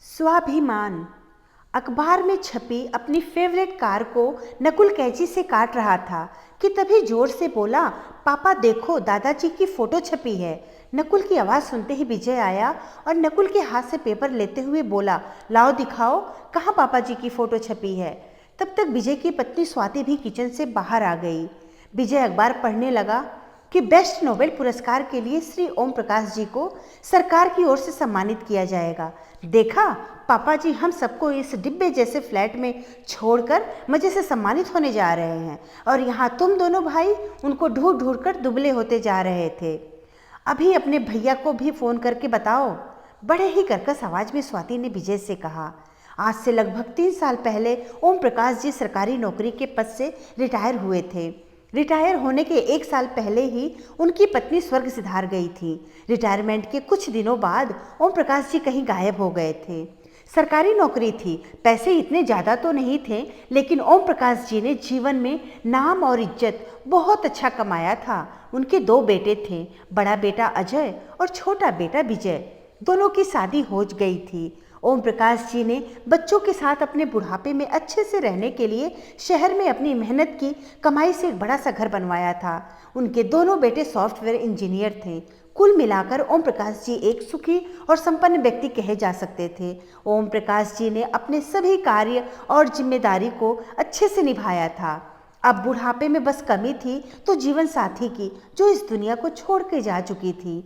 स्वाभिमान। अखबार में छपी अपनी फेवरेट कार को नकुल कैंची से काट रहा था कि तभी जोर से बोला, पापा देखो दादाजी की फोटो छपी है। नकुल की आवाज़ सुनते ही विजय आया और नकुल के हाथ से पेपर लेते हुए बोला, लाओ दिखाओ कहाँ पापा जी की फ़ोटो छपी है। तब तक विजय की पत्नी स्वाति भी किचन से बाहर आ गई। विजय अखबार पढ़ने लगा कि बेस्ट नोबेल पुरस्कार के लिए श्री ओम प्रकाश जी को सरकार की ओर से सम्मानित किया जाएगा। देखा पापा जी, हम सबको इस डिब्बे जैसे फ्लैट में छोड़कर मज़े से सम्मानित होने जा रहे हैं और यहाँ तुम दोनों भाई उनको ढूंढ ढूंढ कर दुबले होते जा रहे थे। अभी अपने भैया को भी फ़ोन करके बताओ, बड़े ही कर्कश आवाज़ में स्वाति ने विजय से कहा। आज से लगभग 3 साल पहले ओम प्रकाश जी सरकारी नौकरी के पद से रिटायर हुए थे। रिटायर होने के 1 साल पहले ही उनकी पत्नी स्वर्ग सिधार गई थी। रिटायरमेंट के कुछ दिनों बाद ओम प्रकाश जी कहीं गायब हो गए थे। सरकारी नौकरी थी, पैसे इतने ज़्यादा तो नहीं थे, लेकिन ओम प्रकाश जी ने जीवन में नाम और इज्जत बहुत अच्छा कमाया था। उनके 2 बेटे थे, बड़ा बेटा अजय और छोटा बेटा विजय। दोनों की शादी हो गई थी। ओम प्रकाश जी ने बच्चों के साथ अपने बुढ़ापे में अच्छे से रहने के लिए शहर में अपनी मेहनत की कमाई से एक बड़ा सा घर बनवाया था। उनके दोनों बेटे सॉफ्टवेयर इंजीनियर थे। कुल मिलाकर ओम प्रकाश जी एक सुखी और संपन्न व्यक्ति कहे जा सकते थे। ओम प्रकाश जी ने अपने सभी कार्य और जिम्मेदारी को अच्छे से निभाया था। अब बुढ़ापे में बस कमी थी तो जीवन साथी की, जो इस दुनिया को छोड़ के जा चुकी थी।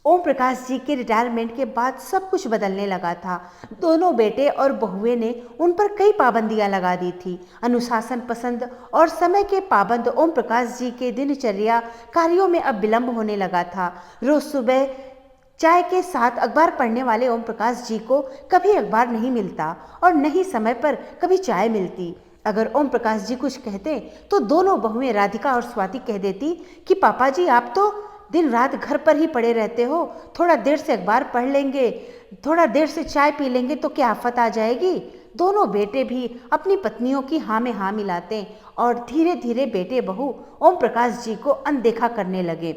ओम प्रकाश जी के रिटायरमेंट के बाद सब कुछ बदलने लगा था। दोनों बेटे और बहुएं ने उन पर कई पाबंदियां लगा दी थी। अनुशासन पसंद और समय के पाबंद ओम प्रकाश जी के दिनचर्या कार्यों में अब विलंब होने लगा था। रोज सुबह चाय के साथ अखबार पढ़ने वाले ओम प्रकाश जी को कभी अखबार नहीं मिलता और न ही समय पर कभी चाय मिलती। अगर ओम प्रकाश जी कुछ कहते तो दोनों बहुएं राधिका और स्वाति कह देती कि पापा जी आप तो दिन रात घर पर ही पड़े रहते हो, थोड़ा देर से अखबार पढ़ लेंगे, थोड़ा देर से चाय पी लेंगे तो क्या आफत आ जाएगी। दोनों बेटे भी अपनी पत्नियों की हाँ में हाँ मिलाते और धीरे धीरे बेटे बहू ओम प्रकाश जी को अनदेखा करने लगे।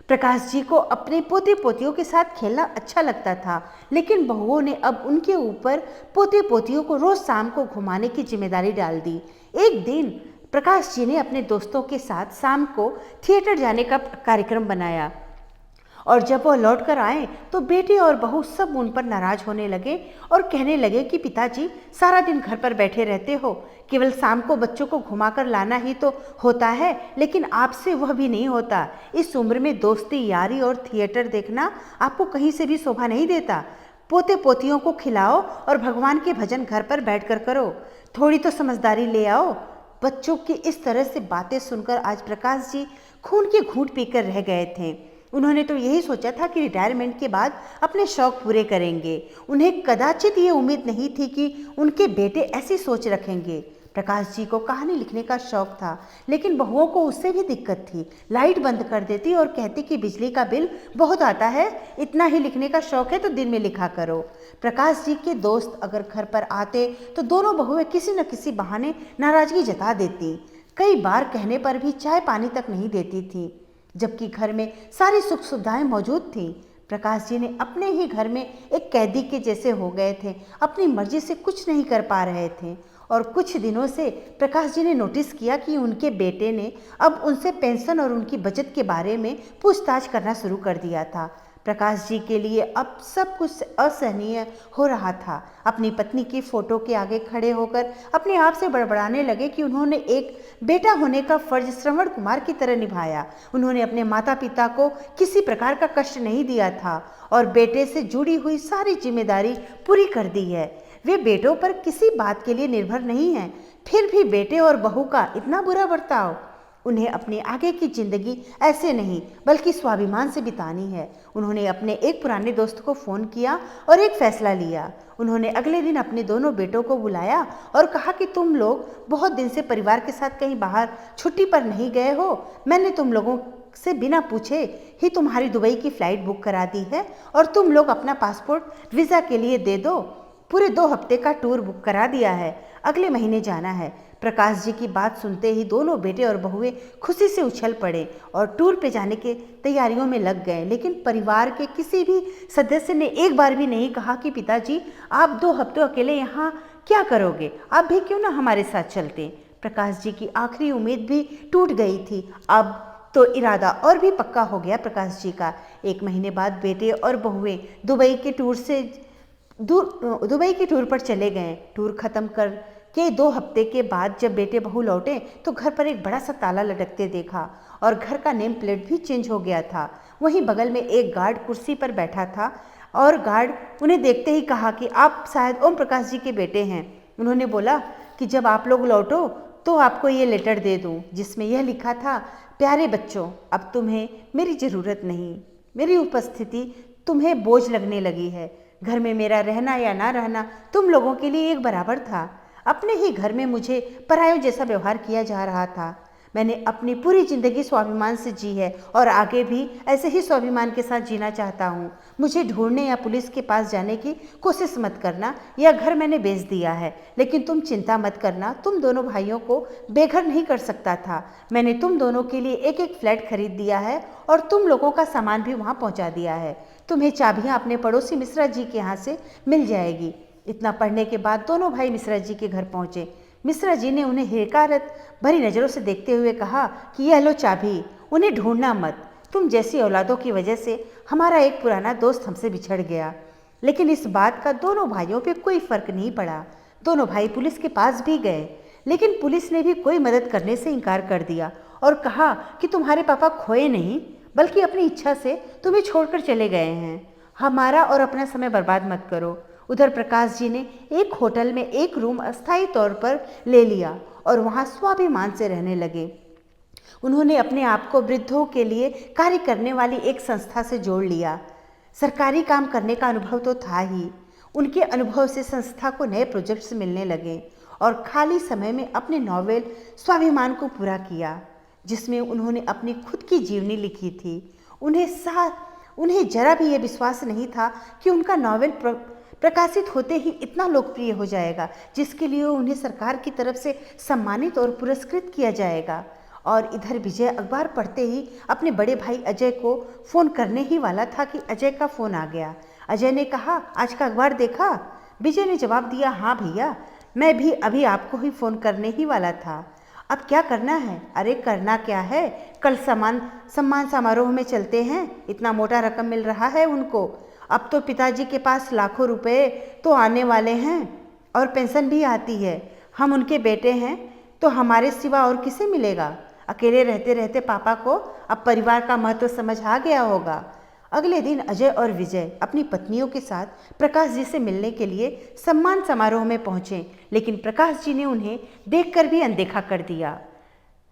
प्रकाश जी को अपने पोते पोतियों के साथ खेलना अच्छा लगता था, लेकिन बहुओं ने अब उनके ऊपर पोते पोतियों को रोज शाम को घुमाने की जिम्मेदारी डाल दी। एक दिन प्रकाश जी ने अपने दोस्तों के साथ शाम को थिएटर जाने का कार्यक्रम बनाया और जब वो लौट कर आए तो बेटे और बहू सब उन पर नाराज होने लगे और कहने लगे कि पिताजी सारा दिन घर पर बैठे रहते हो, केवल शाम को बच्चों को घुमाकर लाना ही तो होता है, लेकिन आपसे वह भी नहीं होता। इस उम्र में दोस्ती यारी और थिएटर देखना आपको कहीं से भी शोभा नहीं देता। पोते पोतियों को खिलाओ और भगवान के भजन घर पर बैठकर करो, थोड़ी तो समझदारी ले आओ। बच्चों की इस तरह से बातें सुनकर आज प्रकाश जी खून के घूंट पीकर रह गए थे। उन्होंने तो यही सोचा था कि रिटायरमेंट के बाद अपने शौक पूरे करेंगे। उन्हें कदाचित ये उम्मीद नहीं थी कि उनके बेटे ऐसी सोच रखेंगे। प्रकाश जी को कहानी लिखने का शौक था, लेकिन बहुओं को उससे भी दिक्कत थी। लाइट बंद कर देती और कहती कि बिजली का बिल बहुत आता है, इतना ही लिखने का शौक है तो दिन में लिखा करो। प्रकाश जी के दोस्त अगर घर पर आते तो दोनों बहुएं किसी न किसी बहाने नाराजगी जता देती। कई बार कहने पर भी चाय पानी तक नहीं देती थी, जबकि घर में सारी सुख सुविधाएं मौजूद थीं। प्रकाश जी ने अपने ही घर में एक कैदी के जैसे हो गए थे, अपनी मर्जी से कुछ नहीं कर पा रहे थे। और कुछ दिनों से प्रकाश जी ने नोटिस किया कि उनके बेटे ने अब उनसे पेंशन और उनकी बचत के बारे में पूछताछ करना शुरू कर दिया था। प्रकाश जी के लिए अब सब कुछ असहनीय हो रहा था। अपनी पत्नी की फोटो के आगे खड़े होकर अपने आप से बड़बड़ाने लगे कि उन्होंने एक बेटा होने का फर्ज श्रवण कुमार की तरह निभाया। उन्होंने अपने माता पिता को किसी प्रकार का कष्ट नहीं दिया था और बेटे से जुड़ी हुई सारी जिम्मेदारी पूरी कर दी है। वे बेटों पर किसी बात के लिए निर्भर नहीं हैं, फिर भी बेटे और बहू का इतना बुरा बर्ताव। उन्हें अपने आगे की जिंदगी ऐसे नहीं बल्कि स्वाभिमान से बितानी है। उन्होंने अपने एक पुराने दोस्त को फ़ोन किया और एक फैसला लिया। उन्होंने अगले दिन अपने दोनों बेटों को बुलाया और कहा कि तुम लोग बहुत दिन से परिवार के साथ कहीं बाहर छुट्टी पर नहीं गए हो। मैंने तुम लोगों से बिना पूछे ही तुम्हारी दुबई की फ़्लाइट बुक करा दी है और तुम लोग अपना पासपोर्ट वीज़ा के लिए दे दो। पूरे 2 हफ्ते का टूर बुक करा दिया है, अगले महीने जाना है। प्रकाश जी की बात सुनते ही दोनों बेटे और बहुएं खुशी से उछल पड़े और टूर पे जाने के तैयारियों में लग गए। लेकिन परिवार के किसी भी सदस्य ने एक बार भी नहीं कहा कि पिताजी आप 2 हफ्तों अकेले यहाँ क्या करोगे, आप भी क्यों ना हमारे साथ चलते। प्रकाश जी की आखिरी उम्मीद भी टूट गई थी। अब तो इरादा और भी पक्का हो गया प्रकाश जी का। 1 महीने बाद बेटे और बहुएं दुबई के टूर पर चले गए। टूर खत्म कर के 2 हफ्ते के बाद जब बेटे बहू लौटे तो घर पर एक बड़ा सा ताला लटकते देखा और घर का नेम प्लेट भी चेंज हो गया था। वहीं बगल में एक गार्ड कुर्सी पर बैठा था और गार्ड उन्हें देखते ही कहा कि आप शायद ओम प्रकाश जी के बेटे हैं। उन्होंने बोला कि जब आप लोग लौटो तो आपको ये लेटर दे दूं जिसमें यह लिखा था, प्यारे बच्चों अब तुम्हें मेरी ज़रूरत नहीं, मेरी उपस्थिति तुम्हें बोझ लगने लगी है। घर में मेरा रहना या ना रहना तुम लोगों के लिए एक बराबर था। अपने ही घर में मुझे परायों जैसा व्यवहार किया जा रहा था। मैंने अपनी पूरी ज़िंदगी स्वाभिमान से जी है और आगे भी ऐसे ही स्वाभिमान के साथ जीना चाहता हूँ। मुझे ढूंढने या पुलिस के पास जाने की कोशिश मत करना। यह घर मैंने बेच दिया है, लेकिन तुम चिंता मत करना, तुम दोनों भाइयों को बेघर नहीं कर सकता था। मैंने तुम दोनों के लिए एक एक फ्लैट खरीद दिया है और तुम लोगों का सामान भी वहाँ पहुँचा दिया है। तुम्हें चाबियाँ अपने पड़ोसी मिश्रा जी के यहाँ से मिल जाएगी। इतना पढ़ने के बाद दोनों भाई मिश्रा जी के घर पहुँचे। मिश्रा जी ने उन्हें हकारत भरी नज़रों से देखते हुए कहा कि यह लो चाबी, उन्हें ढूंढना मत। तुम जैसी औलादों की वजह से हमारा एक पुराना दोस्त हमसे बिछड़ गया। लेकिन इस बात का दोनों भाइयों पे कोई फर्क नहीं पड़ा। दोनों भाई पुलिस के पास भी गए, लेकिन पुलिस ने भी कोई मदद करने से इनकार कर दिया और कहा कि तुम्हारे पापा खोए नहीं, बल्कि अपनी इच्छा से तुम्हें छोड़कर चले गए हैं। हमारा और अपना समय बर्बाद मत करो। उधर प्रकाश जी ने एक होटल में एक रूम अस्थायी तौर पर ले लिया और वहाँ स्वाभिमान से रहने लगे। उन्होंने अपने आप को वृद्धों के लिए कार्य करने वाली एक संस्था से जोड़ लिया। सरकारी काम करने का अनुभव तो था ही, उनके अनुभव से संस्था को नए प्रोजेक्ट्स मिलने लगे और खाली समय में अपने नॉवेल स्वाभिमान को पूरा किया, जिसमें उन्होंने अपनी खुद की जीवनी लिखी थी। उन्हें जरा भी ये विश्वास नहीं था कि उनका नॉवेल प्रकाशित होते ही इतना लोकप्रिय हो जाएगा, जिसके लिए उन्हें सरकार की तरफ से सम्मानित और पुरस्कृत किया जाएगा। और इधर विजय अखबार पढ़ते ही अपने बड़े भाई अजय को फ़ोन करने ही वाला था कि अजय का फ़ोन आ गया। अजय ने कहा, आज का अखबार देखा? विजय ने जवाब दिया, हाँ भैया, मैं भी अभी आपको ही फ़ोन करने ही वाला था। अब क्या करना है? अरे करना क्या है, कल सम्मान समारोह में चलते हैं। इतना मोटा रकम मिल रहा है उनको। अब तो पिताजी के पास लाखों रुपए तो आने वाले हैं और पेंशन भी आती है। हम उनके बेटे हैं तो हमारे सिवा और किसे मिलेगा? अकेले रहते रहते पापा को अब परिवार का महत्व समझ आ गया होगा। अगले दिन अजय और विजय अपनी पत्नियों के साथ प्रकाश जी से मिलने के लिए सम्मान समारोह में पहुंचे, लेकिन प्रकाश जी ने उन्हें देखकर भी अनदेखा कर दिया।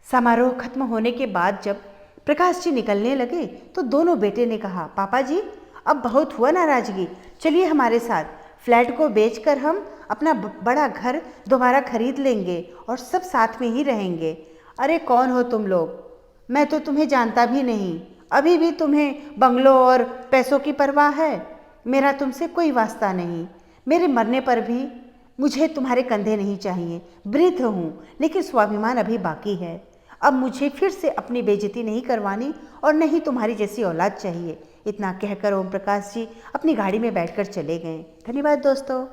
समारोह खत्म होने के बाद जब प्रकाश जी निकलने लगे तो दोनों बेटे ने कहा, पापा जी अब बहुत हुआ नाराज़गी, चलिए हमारे साथ। फ्लैट को बेचकर हम अपना बड़ा घर दोबारा खरीद लेंगे और सब साथ में ही रहेंगे। अरे कौन हो तुम लोग? मैं तो तुम्हें जानता भी नहीं। अभी भी तुम्हें बंगलों और पैसों की परवाह है? मेरा तुमसे कोई वास्ता नहीं। मेरे मरने पर भी मुझे तुम्हारे कंधे नहीं चाहिए। वृद्ध हूँ, लेकिन स्वाभिमान अभी बाकी है। अब मुझे फिर से अपनी बेइज्जती नहीं करवानी और न ही तुम्हारी जैसी औलाद चाहिए। इतना कहकर ओम प्रकाश जी अपनी गाड़ी में बैठकर चले गए। धन्यवाद दोस्तों।